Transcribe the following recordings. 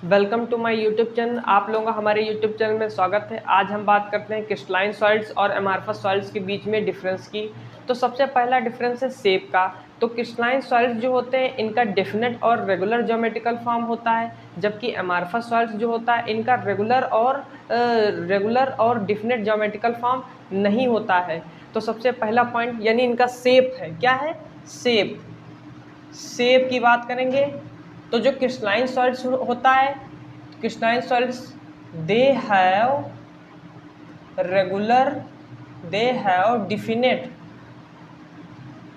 Welcome to my YouTube channel. आप लोगों का हमारे यूट्यूब चैनल में स्वागत है। आज हम बात करते हैं क्रिस्टलाइन सॉइल्स और अमॉर्फस सॉइल्स के बीच में डिफरेंस की। तो सबसे पहला डिफरेंस है शेप का। तो क्रिस्टलाइन सॉइल्स जो होते हैं इनका डेफिनेट और रेगुलर ज्योमेट्रिकल फॉर्म होता है, जबकि अमॉर्फस सॉइल्स जो होता है इनका रेगुलर और डेफिनेट ज्योमेट्रिकल फॉर्म नहीं होता है। तो सबसे पहला पॉइंट यानी इनका शेप है, क्या है? शेप। शेप की बात करेंगे तो जो क्रिस्टलाइन सॉइल्स होता है, crystalline soils they have regular, they have definite,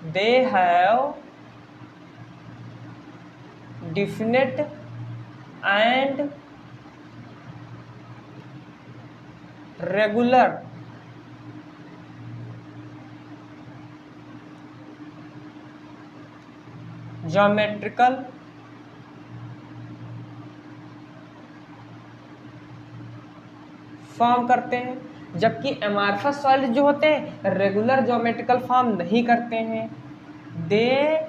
they have definite and regular geometrical form करते हैं, जबकि अमॉर्फस सॉइल्स जो होते हैं रेगुलर ज्योमेट्रिकल फॉर्म नहीं करते हैं। They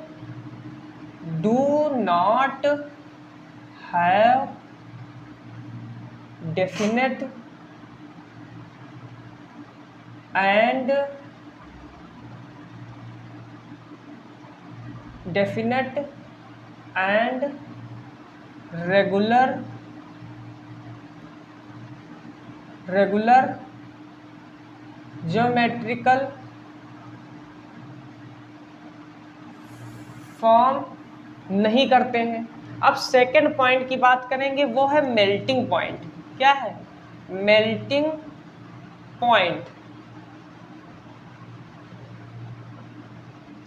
do not have definite and regular geometrical form नहीं करते हैं। अब सेकंड पॉइंट की बात करेंगे, वो है मेल्टिंग पॉइंट। क्या है? Melting point.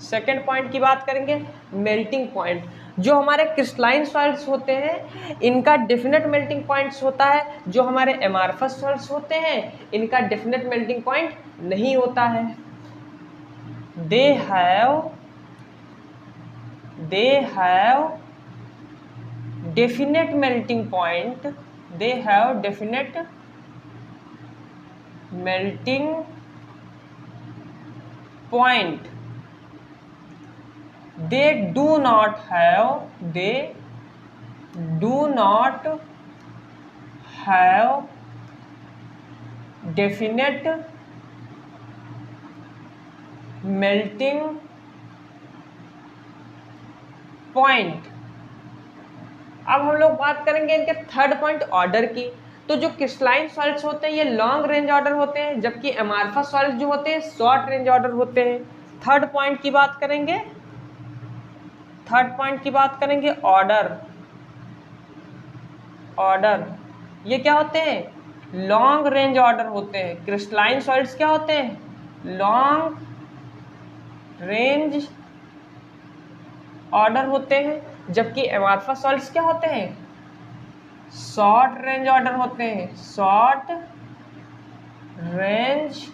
सेकंड पॉइंट की बात करेंगे, मेल्टिंग पॉइंट। जो हमारे क्रिस्टलाइन सॉइल्स होते हैं इनका डेफिनेट मेल्टिंग पॉइंट्स होता है, जो हमारे अमॉर्फस सॉइल्स होते हैं इनका डेफिनेट मेल्टिंग पॉइंट नहीं होता है। They have definite melting point, they have definite melting point. they do not have definite melting point। अब हम लोग बात करेंगे इनके थर्ड पॉइंट ऑर्डर की। तो जो क्रिस्टलाइन सॉइल्स होते हैं ये लॉन्ग रेंज ऑर्डर होते हैं, जबकि अमॉर्फस सॉइल्स जो होते हैं शॉर्ट रेंज ऑर्डर होते हैं। थर्ड पॉइंट की बात करेंगे, ऑर्डर ये क्या होते हैं? लॉन्ग रेंज ऑर्डर होते हैं। क्रिस्टलाइन सॉइल्स क्या होते हैं? लॉन्ग रेंज ऑर्डर होते हैं, जबकि अमॉर्फस सॉइल्स क्या होते हैं? शॉर्ट रेंज ऑर्डर होते हैं। शॉर्ट रेंज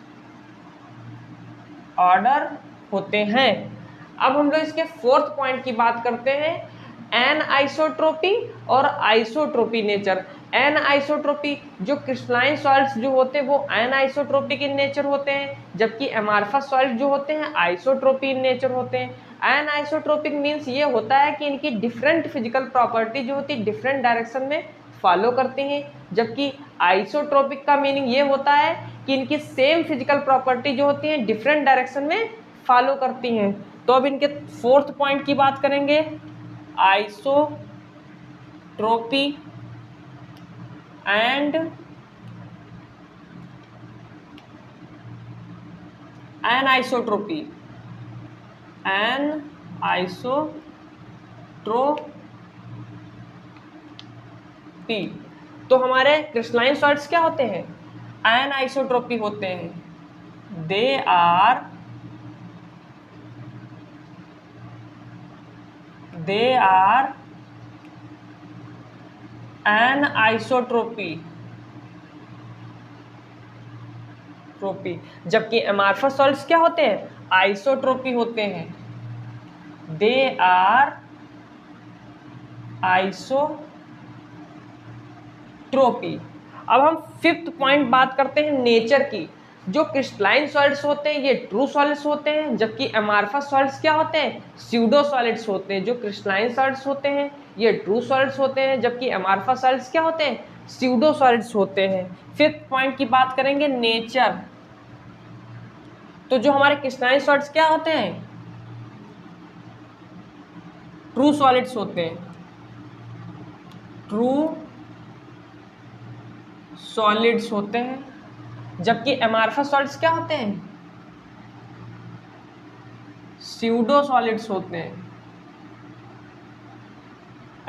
ऑर्डर होते हैं। अब हम लोग इसके फोर्थ पॉइंट की बात करते हैं, एन आइसोट्रोपी और आइसोट्रोपी नेचर। एन आइसोट्रोपी, जो क्रिस्टलाइन सॉइल्स जो होते हैं वो एन आइसोट्रोपिक इन नेचर होते हैं, जबकि अमॉर्फस सॉइल्स जो होते हैं आइसोट्रोपी इन नेचर होते हैं। एन आइसोट्रोपिक मीन्स ये होता है कि इनकी डिफरेंट फिजिकल प्रॉपर्टी जो होती है डिफरेंट डायरेक्शन में फॉलो करती हैं, जबकि आइसोट्रोपिक का मीनिंग ये होता है कि इनकी सेम फिजिकल प्रॉपर्टी जो होती है डिफरेंट डायरेक्शन में फॉलो करती हैं। तो अब इनके फोर्थ पॉइंट की बात करेंगे, आइसोट्रोपी एंड एनआइसोट्रोपी। तो हमारे क्रिस्टलाइन सॉइल्स क्या होते हैं? एनआइसोट्रोपी होते हैं। दे आर एनआइसोट्रोपी, जबकि अमॉर्फस सॉइल्स क्या होते हैं? आइसोट्रोपी होते हैं। They are isotropy. अब हम फिफ्थ पॉइंट बात करते हैं नेचर की। जो क्रिस्टलाइन सॉलिड्स होते हैं ये ट्रू सॉलिड्स होते हैं, जबकि अमॉर्फस सॉलिड्स क्या होते हैं? स्यूडो सॉलिड्स होते हैं। जो क्रिस्टलाइन सॉलिड्स होते हैं ये ट्रू सॉलिड्स होते हैं, जबकि अमार्फस सॉलिड्स क्या होते हैं, स्यूडो सॉलिड्स होते हैं। फिफ्थ पॉइंट की बात करेंगे नेचर। तो जो हमारे क्रिस्टलाइन सॉलिड्स क्या होते हैं, ट्रू सॉलिड्स होते हैं, ट्रू सॉलिड्स होते हैं, जबकि अमार्फस सॉलिड्स क्या होते हैं, स्यूडो सॉलिड्स होते हैं।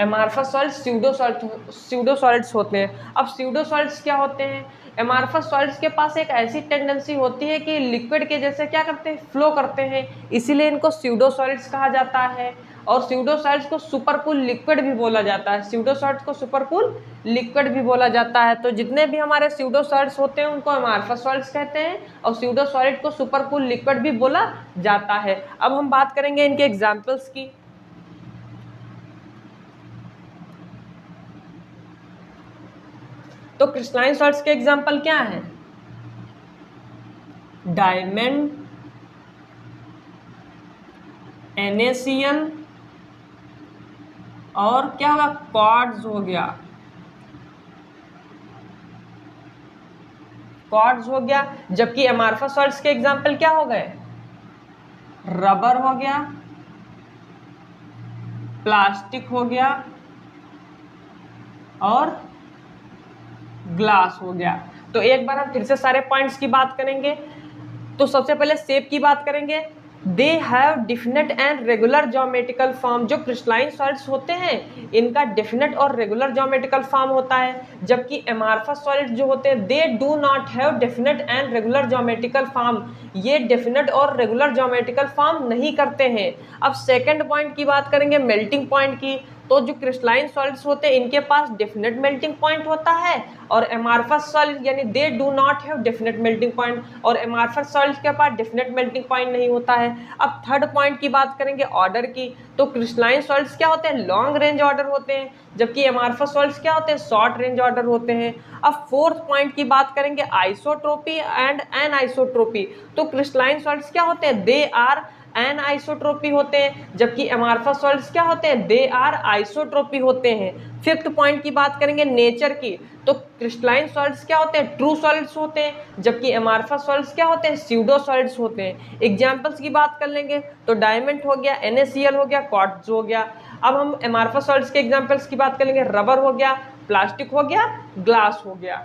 एमार्फस सॉलिड्स स्यूडो सॉलिड्स होते हैं। अब स्यूडो सॉलिड्स क्या होते हैं, एमार्फस सॉलिड्स के पास एक ऐसी टेंडेंसी होती है कि लिक्विड के जैसे क्या करते हैं, फ्लो करते हैं, इसीलिए इनको स्यूडो सॉलिड्स कहा जाता है। और स्यूडो सॉलिड्स को सुपरकूल लिक्विड भी बोला जाता है, स्यूडो सॉलिड्स को सुपरकूल लिक्विड भी बोला जाता है। तो जितने भी हमारे स्यूडो सॉलिड्स होते हैं उनको एमार्फस सॉलिड्स कहते हैं, और स्यूडो सॉलिड को सुपरकूल लिक्विड भी बोला जाता है। अब हम बात करेंगे इनके एग्जाम्पल्स की। तो क्रिस्टलाइन सॉल्ट्स के एग्जांपल क्या हैं, डायमंड, NaCl और क्या होगा, क्वार्ट्ज हो गया, क्वार्ट्ज हो गया। जबकि अमार्फस सॉल्ट्स के एग्जांपल क्या हो गए, रबर हो गया, प्लास्टिक हो गया और ग्लास हो गया। तो एक बार हम फिर से सारे पॉइंट्स की बात करेंगे। तो सबसे पहले शेप की बात करेंगे। They have definite and regular geometrical form. जो क्रिस्टलाइन सॉलिड्स होते हैं इनका डेफिनेट और रेगुलर ज्योमेट्रिकल फॉर्म होता है, जबकि एमार्फस सॉलिड्स जो होते हैं they do not have definite and regular geometrical form. ये डेफिनेट और रेगुलर ज्योमेट्रिकल फॉर्म नहीं करते हैं। अब सेकंड पॉइंट की बात करेंगे, मेल्टिंग पॉइंट की। तो जो क्रिस्टलाइन सॉलिड्स होते हैं इनके पास डेफिनेट मेल्टिंग पॉइंट होता है, और एमार्फस सॉलिड यानी they do not have definite melting point, और एमार्फस सॉलिड्स के पास डेफिनेट मेल्टिंग पॉइंट नहीं होता है। अब थर्ड पॉइंट की बात करेंगे ऑर्डर की। तो क्रिस्टलाइन सॉलिड्स क्या होते हैं, लॉन्ग रेंज ऑर्डर होते हैं, जबकि एमार्फस सॉलिड्स क्या होते हैं, शॉर्ट रेंज ऑर्डर होते हैं। अब फोर्थ पॉइंट की बात करेंगे आइसोट्रोपी एंड एनआइसोट्रोपी। तो क्रिस्टलाइन सॉलिड्स क्या होते हैं, दे आर एनआइसोट्रोपी होते हैं, जबकि एमार्फस सॉलिड्स क्या होते हैं, दे आर आइसोट्रोपी होते हैं। फिफ्थ पॉइंट की बात करेंगे नेचर की। तो क्रिस्टलाइन सॉलिड्स क्या होते हैं, ट्रू सॉलिड्स होते हैं, जबकि एमार्फस सॉलिड्स क्या होते हैं, स्यूडो सॉलिड्स होते हैं। एग्जांपल्स की बात कर लेंगे तो डायमंड हो गया, NaCl हो गया, क्वार्ट्ज हो गया। अब हम एमार्फस सॉलिड्स के एग्जांपल्स की बात कर लेंगे, रबर हो गया, प्लास्टिक हो गया, ग्लास हो गया।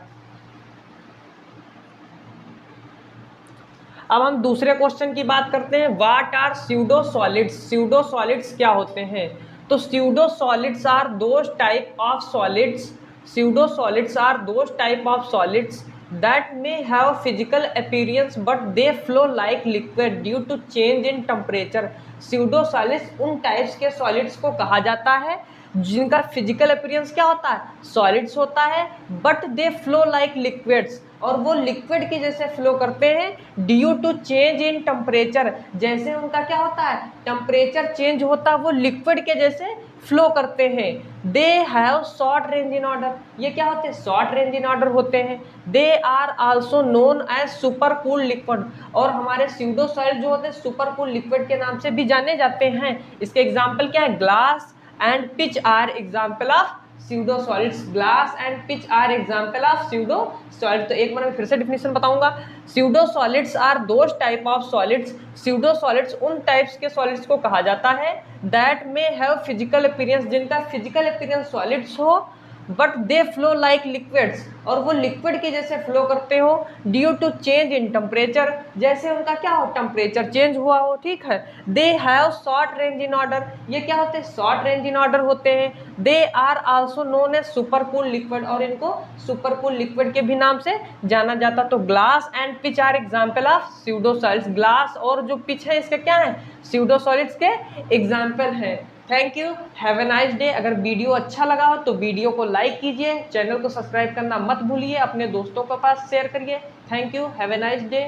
अब हम दूसरे क्वेश्चन की बात करते हैं, what are pseudo solids. Pseudo solids क्या होते हैं। तो pseudo solids are those type of solids, pseudo solids are those type of solids that may have physical appearance but they flow like liquid due to change in temperature। Pseudo solids उन types के solids को कहा जाता है जिनका physical appearance क्या होता है, सॉलिड्स होता है, but they flow like liquids, और वो लिक्विड के जैसे फ्लो करते हैं due to change in temperature. जैसे उनका क्या होता है, टेम्परेचर चेंज होता है, वो लिक्विड के जैसे फ्लो करते हैं। They have short range in order. ये क्या होते हैं, शॉर्ट रेंज इन ऑर्डर होते हैं। They are also known as super cool liquid. और हमारे स्यूडो सॉलिड जो होते हैं सुपर कूल लिक्विड के नाम से भी जाने जाते हैं। इसके एग्जाम्पल क्या है, glass and pitch are example of pseudo solids। glass and pitch are example of pseudo solid। तो एक बार मैं फिर से डिफिनेशन बताऊंगा। pseudo solids are those type of solids। pseudo solids उन टाइप्स के सॉलिड्स को कहा जाता है that may have physical appearance, जिनका physical appearance solids हो, but they flow like liquids, और वो लिक्विड के जैसे फ्लो करते हो due to change in temperature, जैसे उनका क्या हो, टेम्परेचर चेंज हुआ हो। ठीक है। They have short range in order. ये क्या होते हैं, शॉर्ट रेंज इन ऑर्डर होते हैं। They are also known as super cool liquid, और इनको सुपर कूल लिक्विड के भी नाम से जाना जाता। तो glass and pitch are example of pseudo solids. Glass और जो पिच है इसके क्या है, स्यूडो सॉलिड्स के एग्जाम्पल हैं। Thank you, have a nice day. अगर वीडियो अच्छा लगा हो तो वीडियो को लाइक कीजिए, चैनल को सब्सक्राइब करना मत भूलिए, अपने दोस्तों के पास शेयर करिए। Thank you, have a nice day.